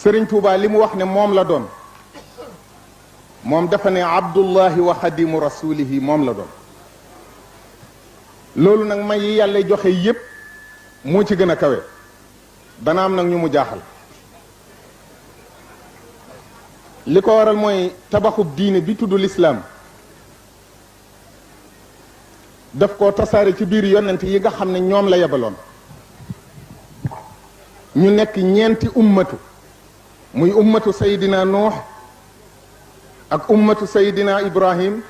Sëriñ Tuubaa li mu wax ne moom la doon moom dafa ne abdullahi wa xadimu rasulihi moom la doon loolu nag may yi yàlla joxe yépp moo ci gën a kawe dana am nag ñu mu jaaxal li ko waral mooy tabaxub diine bi tudd lislaam daf koo tasaare ci biir yonent yi nga xam ne ñoom la yebaloon ñu nekk ñeenti ummatu muy ummatu sayidina nuux ak ummatu sayidina ibrahim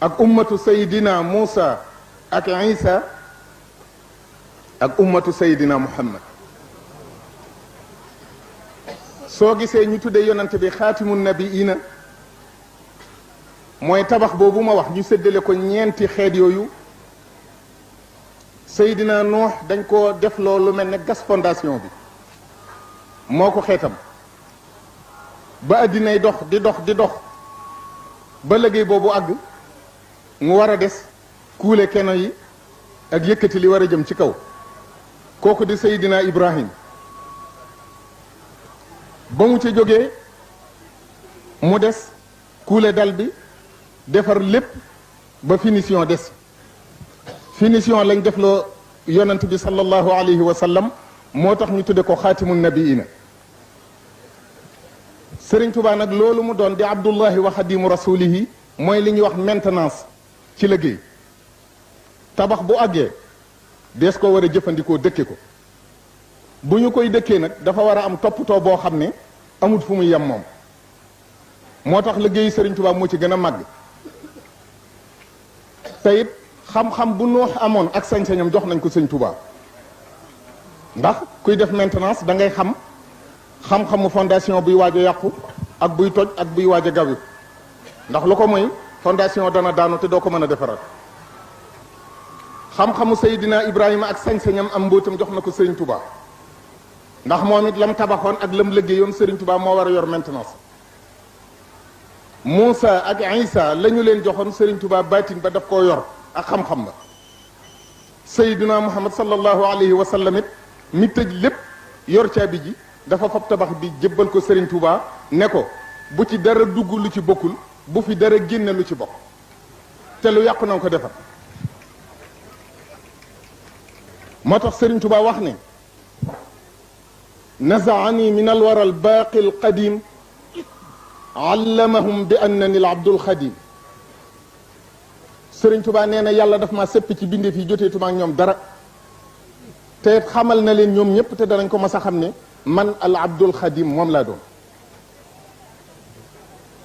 ak ummatu sayidina muusa ak isa ak ummatu sayidina muhammad soo gisee ñu tuddee yonante bi xaatimu nabiina mooy tabax boobu ma wax ñu séddale ko ñeenti xeet yooyu sayidina nuux dañ ko def loolu mel ne gas fondation bi moo ko xeetam ba addinay dox di dox di dox ba liggéey boobu àgg mu war a des kuule keno yi ak yëkkati li war a jëm ci kaw kooku di Seydina Ibrahim ba mu ci jógee mu des kuule dal bi defar lépp ba finition des finition lañ def loo yonent bi sallallahu alayhi wa sallam moo tax ñu tudde ko xaatimu nabiina Sëriñ Tuubaa nag loolu mu doon di abdullahi wa xadimu rasulihi mooy li ñuy wax maintenance ci liggéey tabax bu àggee dees ko war a jëfandikoo dëkke ko bu ñu koy dëkkee nag dafa war a am toppatoo boo xam ne amut fu muy yem moom moo tax liggéeyu Sëriñ Tuubaa moo ci gën a màgg te it xam-xam bu Nuux amoon ak sañ-sañam jox nañ ko Sëriñ Tuubaa ndax kuy def maintenance da ngay xam-xamu fondation buy waaj a yàqu ak buy toj ak buy waaj a gawi ndax lu ko mooy fondation dana daanu te doo ko mën a defaraat xam-xamu Seydina Ibrahima ak sañ-sañam am mbóotam jox na ko Sëriñ Tuubaa ndax moom it lam tabaxoon ak lam liggéeyoon Sëriñ Tuubaa moo war a yor maintenance Muusa ak Isa la ñu leen joxoon Sëriñ Tuubaa baatin ba daf koo yor ak xam-xam ba Seydina Muhammad sallallahu alayhi wa sallam it mi tëj lépp yor caabi ji dafa fab tabax bi jébbal ko Sëriñ Tuubaa ne ko bu ci dara dugg lu ci bokkul bu fi dara génne lu ci bokk te lu yàqu na ko defar moo tax Sëriñ Tuubaa wax ne nazaani min alwara albaaqi alqadim allamahum bi annani al abdul xadim Sëriñ Tuubaa nee na yàlla daf maa sëpp ci bindee fii jotee tuma ak ñoom dara te xamal na leen ñoom ñëpp te danañ ko mas a xam ne man al abdul xadim moom laa doon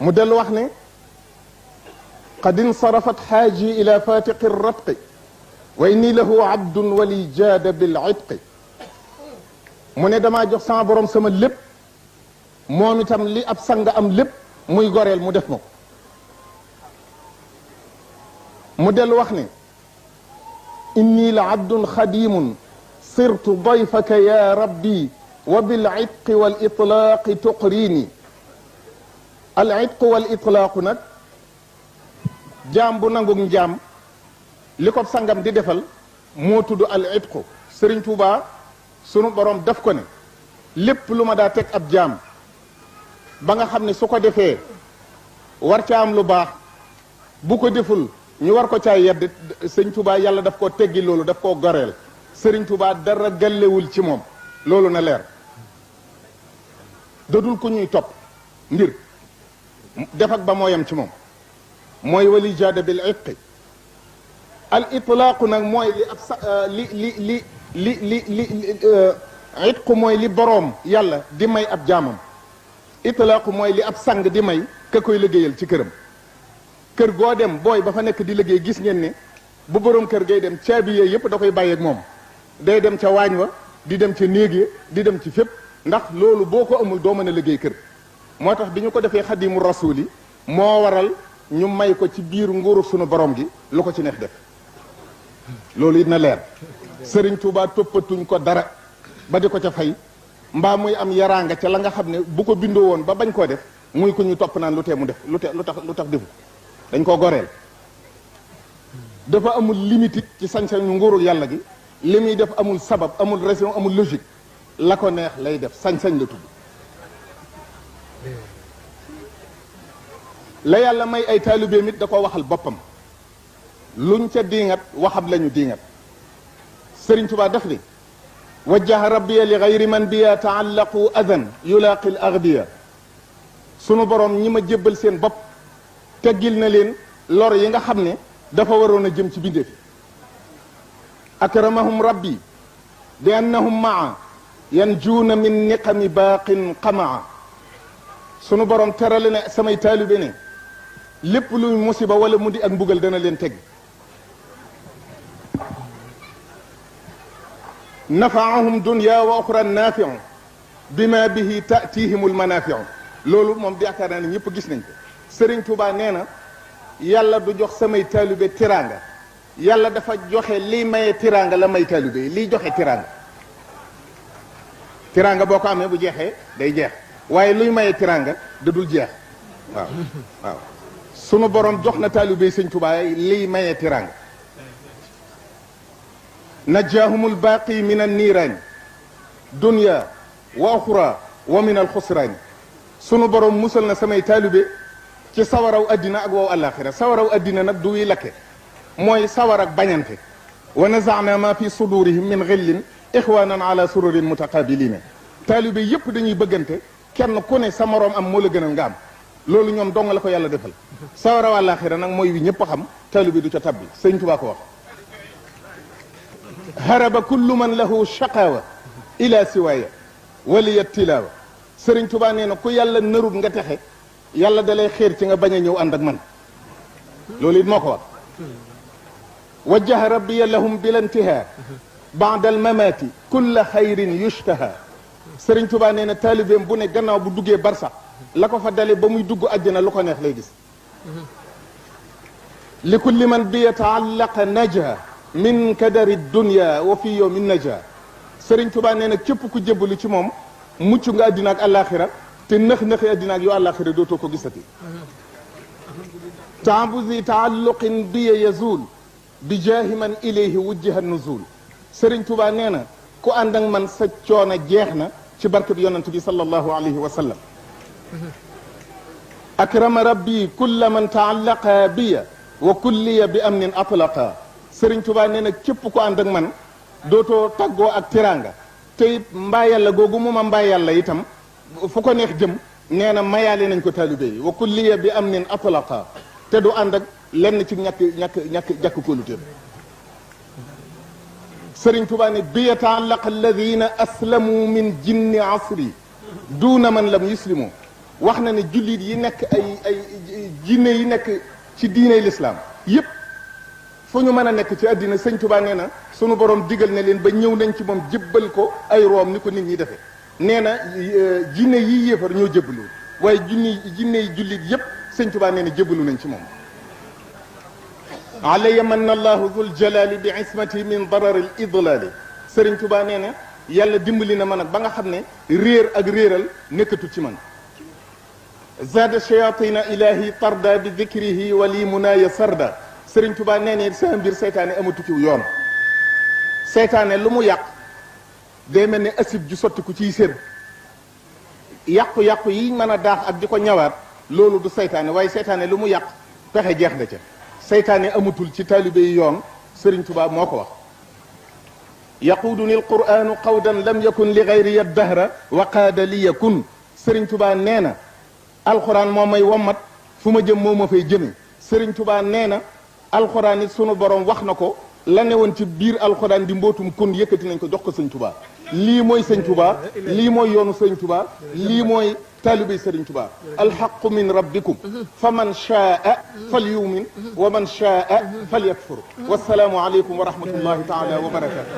mu dellu wax ne qad insarafat xaaji ila fatiqi ratqi wa inni lahu abdun wali jaada bil itqi mu ne damaa jox sama borom sama lépp moom itam li ab sang am lépp muy goreel mu def ma ko mu dellu wax ne inni la abdun xadimun sirtu dayfaka ya rabbi wa bil itqi wal itlaaqi tuqrini al itqu wal itlaaqu nag jaam bu nangug njaam li ko sangam di defal moo tudd al itqu Sëriñ Tuubaa sunu borom def ko ne lépp lu ma daa teg ab jaam ba nga xam ne su ko defee war ca am lu baax bu ko deful ñu war ko caa yedd Sëriñ Tuubaa yàlla daf koo teggi loolu daf koo goreel Sëriñ Tuubaa dara gàllewul ci moom loolu na leer dadul ku ñuy topp mbir def ak ba mooyam ci moom mooy wali jaada bil itqi al itlaaqu nag mooy li ab itqu mooy li boroom yàlla di may ab jaamam itlaaqu mooy li ab sang di may ka koy liggéeyal ci këram kër goo dem booy ba fa nekk di liggéey gis ngeen ne bu boroom kër gay dem caabi yee yëpp da koy bàyyeeg moom day dem ca waañ wa di dem ca néeg ya di dem ci fépp ndax loolu boo ko amul doo mën a liggéey kër moo tax bi ñu ko defee xadimu rasuul yi moo waral ñu may ko ci biir nguuru sunu borom gi lu ko ci neex def loolu it na leer Sëriñ Tuubaa toppatuñ ko dara ba di ko ca fay mbaa muy am yaraanga ca la nga xam ne bu ko bindoo woon ba bañ koo def muy ko ñu topp naan lu tee mu def lu tax defu dañ koo goreel dafa amul limite ci sañ-sañu nguuru yàlla gi li muy def amul sabab amul raison amul logique la ko neex lay def sañ-sañ la tudd la yàlla may ay taalibeem it da ko waxal boppam luñ ca diingat waxam lañu diingat Sëriñ Tuubaa def ni wajjaha rabbiya li gayri man biya taallaqu adan yulaaqi l agbiya sunu borom ñi ma jébbal seen bopp teggil na leen lor yi nga xam ne dafa waroon a jëm ci bindeefi akramahum rabbi bi annahum maa yanjuuna min niqami baaqin qamaa sunu borom terale ne samay taalibe ne lépp luy musiba wala mu di ak mbugal dana leen teg nafaahum dunya wa oxra naafiu bima bihi tatihim almanafiu loolu moom yaakaar naa ne ñëpp gis nañ ko Sëriñ Tuubaa nee na yàlla du jox samay taalibe tiraanga yàlla dafa joxe liy maye tiraanga la may taalibe yi liy joxe tiraanga tiraanga boo ko amee bu jeexee day jeex waaye luy maye tiraanga da dul jeex waaw waaw sunu borom jox na taalibe yi Sëriñ Tuubaa liy maye tiraanga najjaahumul baaqi min anniiraani dunya wa oxra wa min alxusraani sunu borom musal na samay taalibe ci sawaraw addina ak wow àllaaxira sawaraw addina nag du wi lakke mooy sawar ak bañante wa nazaana ma fi sudurihim min xillin ixwanan ala sururin mutaqabilina taalibe yépp dañuy bëggante kenn ku ne sa moroom am moo la gënal nga am loolu ñoom dong la ko yàlla defal sawaraw àllaaxira nag mooy wi ñëpp xam taalibe du ca tabbi Sëñ Tuubaa ko wax haraba kullu man lahu shaqawa ila siwaaya waliya tilaawa Sëriñ Tuubaa nee na ku yàlla narut nga texe yàlla dalay xéer ci nga bañ a ñëw ànd ak man loolu it moo ko wax wajjaha rabbiya lahum bila intihaa baada almamaati kulla xayrin yushtaha Sëriñ Tuubaa nee na taalibeem bu ne gannaaw bu duggee barsax la ko fa dale ba muy dugg àjjana lu ko neex lay gis li kulli man bi yataallaqa naja min kadari dunya wa fi yawmin naja Sëriñ Tuubaa nee na képp ku jébbalu ci moom mucc nga àddina ak àllaaxira te nëx-nëxi àddina ak yoo àllaaxira dootoo ko gisati taabuzi taalluqin biya yazul bi jaahi man ilayhi wujjiha nuzul Sëriñ Tuubaa nee na ku ànd ak man sa coono jeex na ci barke bi yonent bi sallallahu alayhi wa sallam akrama rabbi kulla man taallaqa biya wa kulliya bi amnin atlaqa Sëriñ Tuubaa nee na képp ku ànd ak man dootoo taggoo ak tiraanga te it mbaa yàlla googu mu ma mbaa yàlla itam fu ko neex jëm nee na mayaale nañ ko taalibe yi wa kulliya bi amnin atlaqa te du ànd ak lenn ci ñàkk kóoluteem Sëriñ Tuubaa ne bi yataallaqa alladina aslamu min jinni asri duuna man lam yuslimu wax na ne jullit yi nekk ay jinne yi nekk ci diiney lislaam yépp fu ñu mën a nekk ci àddina Sëñ Tuubaa nee na sunu borom digal na leen ba ñëw nañ ci moom jébbal ko ay room ni ko nit ñi defee nee na jinne yi yéefar ñoo jébbalu waaye jinne yi jullit yépp Sëñ Tuubaa nee na jébbalu nañ ci moom alaya manna allahu dul jalali bi ismati min darari l idlali Sëriñ Tuubaa nee na yàlla dimbali na ma nag ba nga xam ne réer ak réeral nekkatu ci man zada shayatina ilahi tarda bi dikrihi wali munaya sarda Sëriñ Tuubaa nee ne sama mbir seytaane amatu ci yoon seytaane lu mu yàq day mel ne asib ju sotti ku ciy sér yàqu-yàqu yi mën a daax ak di ko ñawaat loolu du seytaane waaye seytaane lu mu yàq pexe jeex na ca seytaane amatul ci taalibe yi yoon Sëriñ Tuubaa moo ko wax yaquuduni alquranu qawdan lam yakun li gayri dahra wa qaada li yakun Sëriñ Tuubaa nee na alxuraan moo may wommat fu ma jëm moo ma fay jëme Sëriñ Tuubaa nee na alxuraan it sunu borom wax na ko la ne woon ci biir alxuraan di mbootum kun yëkkati nañ ko jox ko Sëñ Tuubaa lii mooy Sëñ Tuubaa lii mooy yoonu Sëñ Tuubaa lii mooy taalibey Sëriñ Tuubaa alxaqu min rabbikum fa man shaa falyumin wa man shaa falyakfur wassalaamu aleykum wa rahmatullahi taala wa barakatu